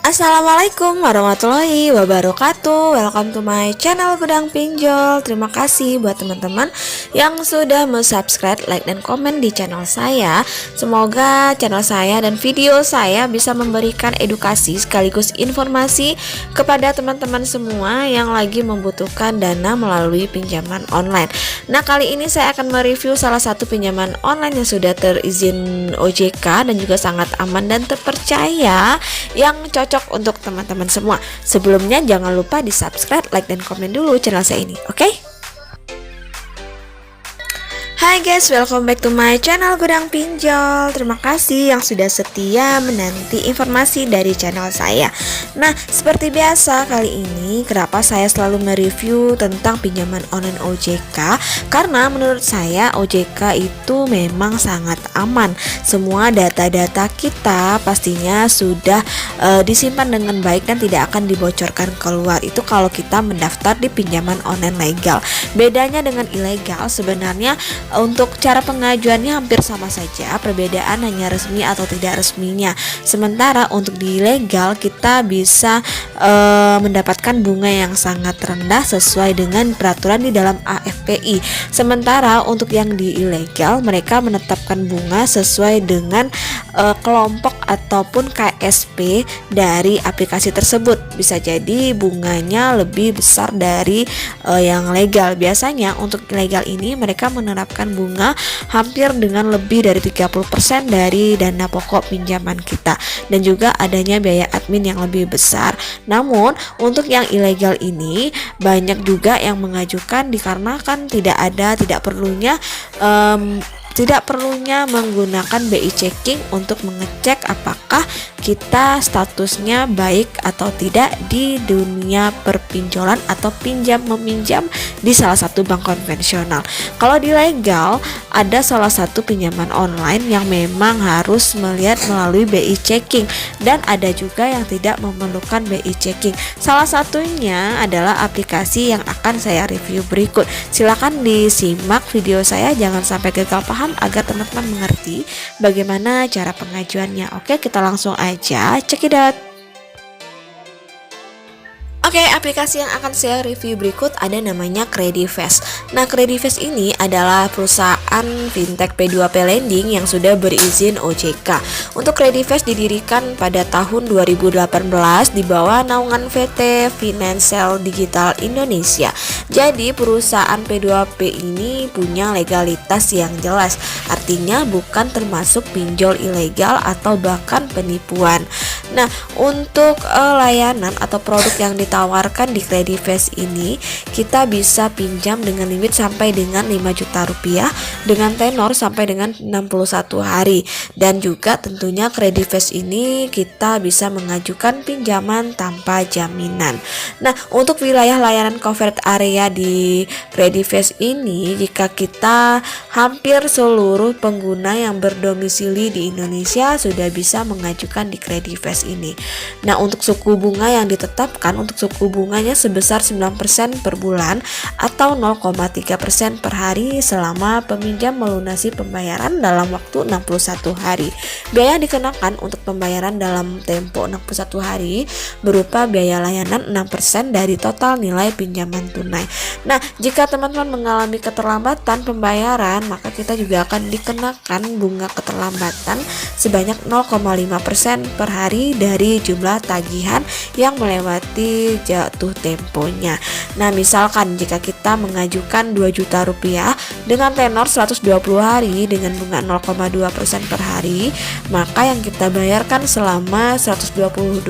Assalamualaikum warahmatullahi wabarakatuh. Welcome to my channel Gudang Pinjol. Terima kasih buat teman-teman yang sudah subscribe, like, dan komen di channel saya. Semoga channel saya dan video saya bisa memberikan edukasi sekaligus informasi kepada teman-teman semua yang lagi membutuhkan dana melalui pinjaman online. Nah, kali ini saya akan mereview salah satu pinjaman online yang sudah terizin OJK dan juga sangat aman dan terpercaya, yang cocok untuk teman-teman semua. Sebelumnya jangan lupa di subscribe, like, dan komen dulu channel saya ini, oke? Hai guys, welcome back to my channel Gudang Pinjol. Terima kasih yang sudah setia menanti informasi dari channel saya. Nah, seperti biasa kali ini kenapa saya selalu mereview tentang pinjaman online OJK? Karena menurut saya OJK itu memang sangat aman. Semua data-data kita pastinya sudah disimpan dengan baik dan tidak akan dibocorkan keluar. Itu kalau kita mendaftar di pinjaman online legal. Bedanya dengan ilegal sebenarnya untuk cara pengajuannya hampir sama saja, perbedaan hanya resmi atau tidak resminya. Sementara untuk di ilegal kita bisa mendapatkan bunga yang sangat rendah sesuai dengan peraturan di dalam AFPI. Sementara untuk yang di ilegal mereka menetapkan bunga sesuai dengan kelompok ataupun KSP dari aplikasi tersebut. Bisa jadi bunganya lebih besar dari yang legal. Biasanya untuk ilegal ini mereka menerapkan bunga hampir dengan lebih dari 30% dari dana pokok pinjaman kita, dan juga adanya biaya admin yang lebih besar. Namun untuk yang ilegal ini banyak juga yang mengajukan dikarenakan tidak perlunya menggunakan BI checking untuk mengecek apakah kita statusnya baik atau tidak di dunia perpinjolan atau pinjam meminjam di salah satu bank konvensional. Kalau di legal ada salah satu pinjaman online yang memang harus melihat melalui BI checking, dan ada juga yang tidak memerlukan BI checking. Salah satunya adalah aplikasi yang akan saya review berikut. Silakan disimak video saya, jangan sampai gagal paham agar teman-teman mengerti bagaimana cara pengajuannya. Oke, kita langsung aja check it out. Oke, aplikasi yang akan saya review berikut ada namanya Credivest. Nah, Credivest ini adalah perusahaan fintech P2P lending yang sudah berizin OJK. Untuk Credivest didirikan pada tahun 2018 di bawah naungan VT Financial Digital Indonesia. Jadi, perusahaan P2P ini punya legalitas yang jelas. Artinya bukan termasuk pinjol ilegal atau bahkan penipuan. Nah, untuk layanan atau produk yang ditawarkan di Credivest ini, kita bisa pinjam dengan limit sampai dengan 5 juta rupiah dengan tenor sampai dengan 61 hari. Dan juga tentunya Credivest ini kita bisa mengajukan pinjaman tanpa jaminan. Nah, untuk wilayah layanan covered area di Credivest ini, jika kita hampir seluruh pengguna yang berdomisili di Indonesia sudah bisa mengajukan di Credivest ini. Nah, untuk suku bunga yang ditetapkan, untuk suku bunganya sebesar 9% per bulan atau 0,3% per hari selama peminjam melunasi pembayaran dalam waktu 61 hari. Biaya yang dikenakan untuk pembayaran dalam tempo 61 hari berupa biaya layanan 6% dari total nilai pinjaman tunai. Nah, jika teman-teman mengalami keterlambatan pembayaran, maka kita juga akan dikenakan bunga keterlambatan sebanyak 0,5% per hari dari jumlah tagihan yang melewati jatuh temponya. Nah, misalkan jika kita mengajukan 2 juta rupiah dengan tenor 120 hari dengan bunga 0,2% per hari, maka yang kita bayarkan selama 120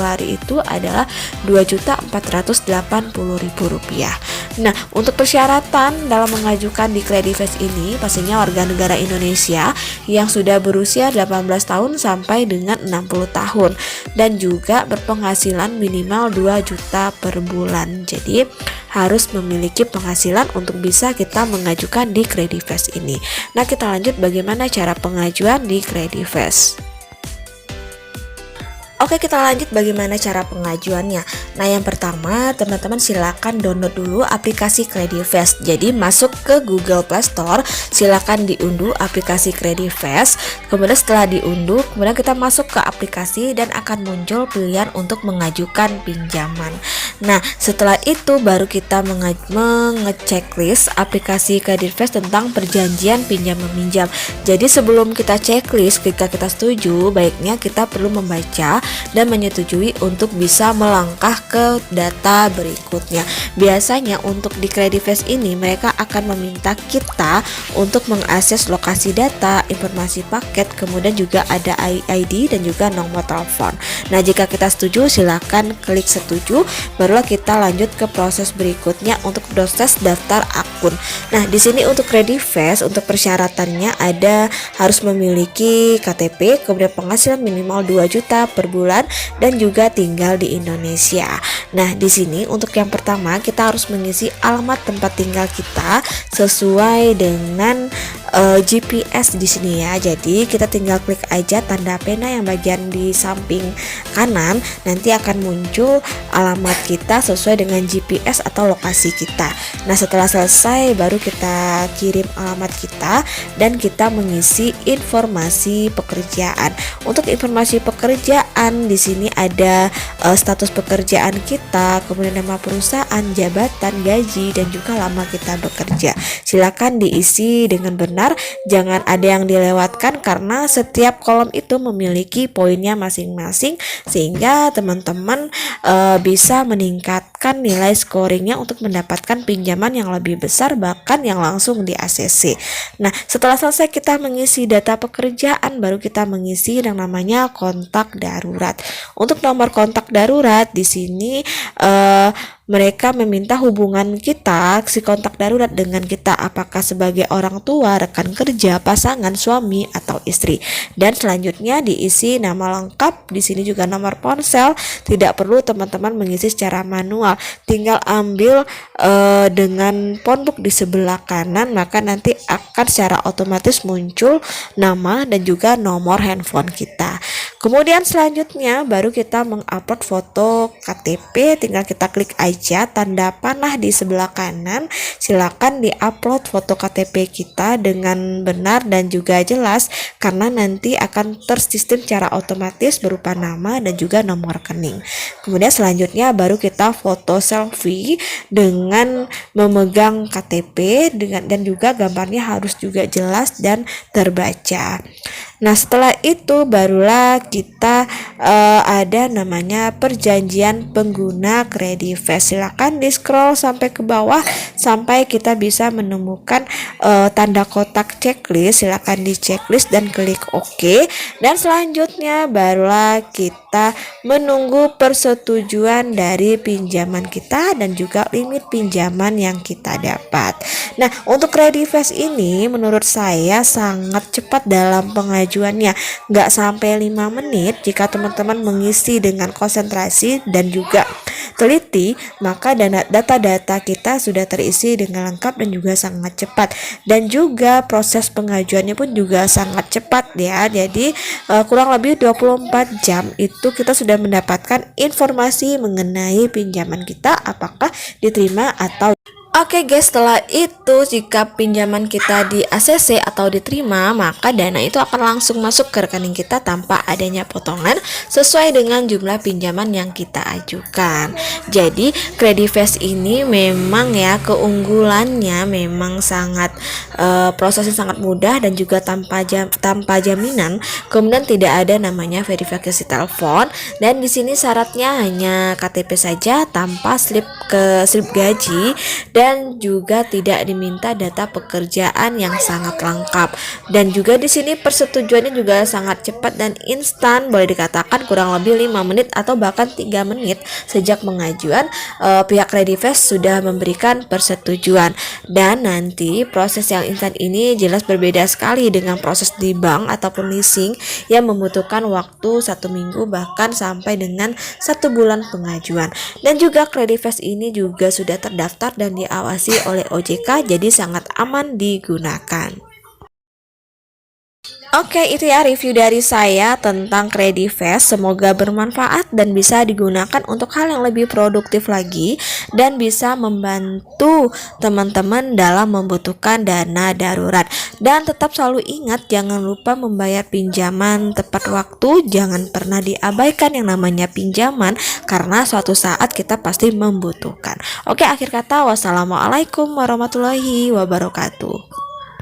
hari itu adalah Rp2.480.000. Nah, untuk persyaratan dalam mengajukan di Credivest ini pastinya warga negara Indonesia yang sudah berusia 18 tahun sampai dengan 60 tahun dan juga berpenghasilan minimal 2 juta per bulan. Jadi harus memiliki penghasilan untuk bisa kita mengajukan di Credivest ini. Nah, kita lanjut bagaimana cara pengajuan di Credivest. Oke, kita lanjut bagaimana cara pengajuannya. Nah, yang pertama, teman-teman silakan download dulu aplikasi Creditvest. Jadi masuk ke Google Play Store, silakan diunduh aplikasi Creditvest. Kemudian setelah diunduh, kemudian kita masuk ke aplikasi dan akan muncul pilihan untuk mengajukan pinjaman. Nah, setelah itu baru kita mengechecklist aplikasi Creditvest tentang perjanjian pinjam meminjam. Jadi sebelum kita checklist, ketika kita setuju, baiknya kita perlu membaca dan menyetujui untuk bisa melangkah ke data berikutnya. Biasanya untuk di Creditvest ini mereka akan meminta kita untuk mengakses lokasi data, informasi paket, kemudian juga ada ID dan juga nomor telepon. Nah, jika kita setuju, silakan klik setuju, barulah kita lanjut ke proses berikutnya untuk proses daftar akun. Nah, di sini untuk Creditvest untuk persyaratannya ada harus memiliki KTP, kemudian penghasilan minimal 2 juta per bulan dan juga tinggal di Indonesia. Nah, di sini untuk yang pertama kita harus mengisi alamat tempat tinggal kita sesuai dengan GPS di sini ya. Jadi kita tinggal klik aja tanda pena yang bagian di samping kanan, nanti akan muncul alamat kita sesuai dengan GPS atau lokasi kita. Nah, setelah selesai baru kita kirim alamat kita dan kita mengisi informasi pekerjaan. Untuk informasi pekerjaan di sini ada status pekerjaan kita, kemudian nama perusahaan, jabatan, gaji, dan juga lama kita bekerja. Silakan diisi dengan benar, jangan ada yang dilewatkan karena setiap kolom itu memiliki poinnya masing-masing sehingga teman-teman bisa meningkatkan nilai scoringnya untuk mendapatkan pinjaman yang lebih besar, bahkan yang langsung di ACC. Nah, setelah selesai kita mengisi data pekerjaan, baru kita mengisi yang namanya kontak darurat. Untuk nomor kontak darurat di sini mereka meminta hubungan kita, si kontak darurat dengan kita, apakah sebagai orang tua, rekan kerja, pasangan, suami, atau istri. Dan selanjutnya diisi nama lengkap, di sini juga nomor ponsel, tidak perlu teman-teman mengisi secara manual, tinggal ambil dengan phonebook di sebelah kanan, maka nanti akan secara otomatis muncul nama dan juga nomor handphone kita. Kemudian selanjutnya baru kita mengupload foto KTP, tinggal kita klik aja tanda panah di sebelah kanan, silakan diupload foto KTP kita dengan benar dan juga jelas karena nanti akan tersistem secara otomatis berupa nama dan juga nomor rekening. Kemudian selanjutnya baru kita foto selfie dengan memegang KTP dan juga gambarnya harus juga jelas dan terbaca. Nah, setelah itu barulah kita ada namanya perjanjian pengguna Creditvest. Silakan di scroll sampai ke bawah sampai kita bisa menemukan tanda kotak checklist. Silakan di checklist dan klik OK. Dan selanjutnya barulah kita menunggu persetujuan dari pinjaman kita dan juga limit pinjaman yang kita dapat. Nah, untuk Creditvest ini menurut saya sangat cepat dalam pengajuannya, nggak sampai 5 menit. Jika teman-teman mengisi dengan konsentrasi dan juga teliti, maka data-data kita sudah terisi dengan lengkap dan juga sangat cepat. Dan juga proses pengajuannya pun juga sangat cepat ya. Jadi kurang lebih 24 jam itu kita sudah mendapatkan informasi mengenai pinjaman kita apakah diterima atau. Oke guys, setelah itu jika pinjaman kita di ACC atau diterima, maka dana itu akan langsung masuk ke rekening kita tanpa adanya potongan sesuai dengan jumlah pinjaman yang kita ajukan. Jadi Creditvest ini memang ya keunggulannya memang sangat prosesnya sangat mudah dan juga tanpa jaminan. Kemudian tidak ada namanya verifikasi telepon dan di sini syaratnya hanya KTP saja tanpa slip gaji dan juga tidak diminta data pekerjaan yang sangat lengkap. Dan juga di sini persetujuannya juga sangat cepat dan instan, boleh dikatakan kurang lebih 5 menit atau bahkan 3 menit sejak pengajuan pihak Creditvest sudah memberikan persetujuan. Dan nanti proses yang instan ini jelas berbeda sekali dengan proses di bank ataupun leasing yang membutuhkan waktu 1 minggu bahkan sampai dengan 1 bulan pengajuan. Dan juga Creditvest ini juga sudah terdaftar dan diawasi oleh OJK, jadi sangat aman digunakan. Oke, itu ya review dari saya tentang Credifast. Semoga bermanfaat dan bisa digunakan untuk hal yang lebih produktif lagi dan bisa membantu teman-teman dalam membutuhkan dana darurat. Dan tetap selalu ingat, jangan lupa membayar pinjaman tepat waktu. Jangan pernah diabaikan yang namanya pinjaman karena suatu saat kita pasti membutuhkan. Oke, akhir kata wassalamualaikum warahmatullahi wabarakatuh.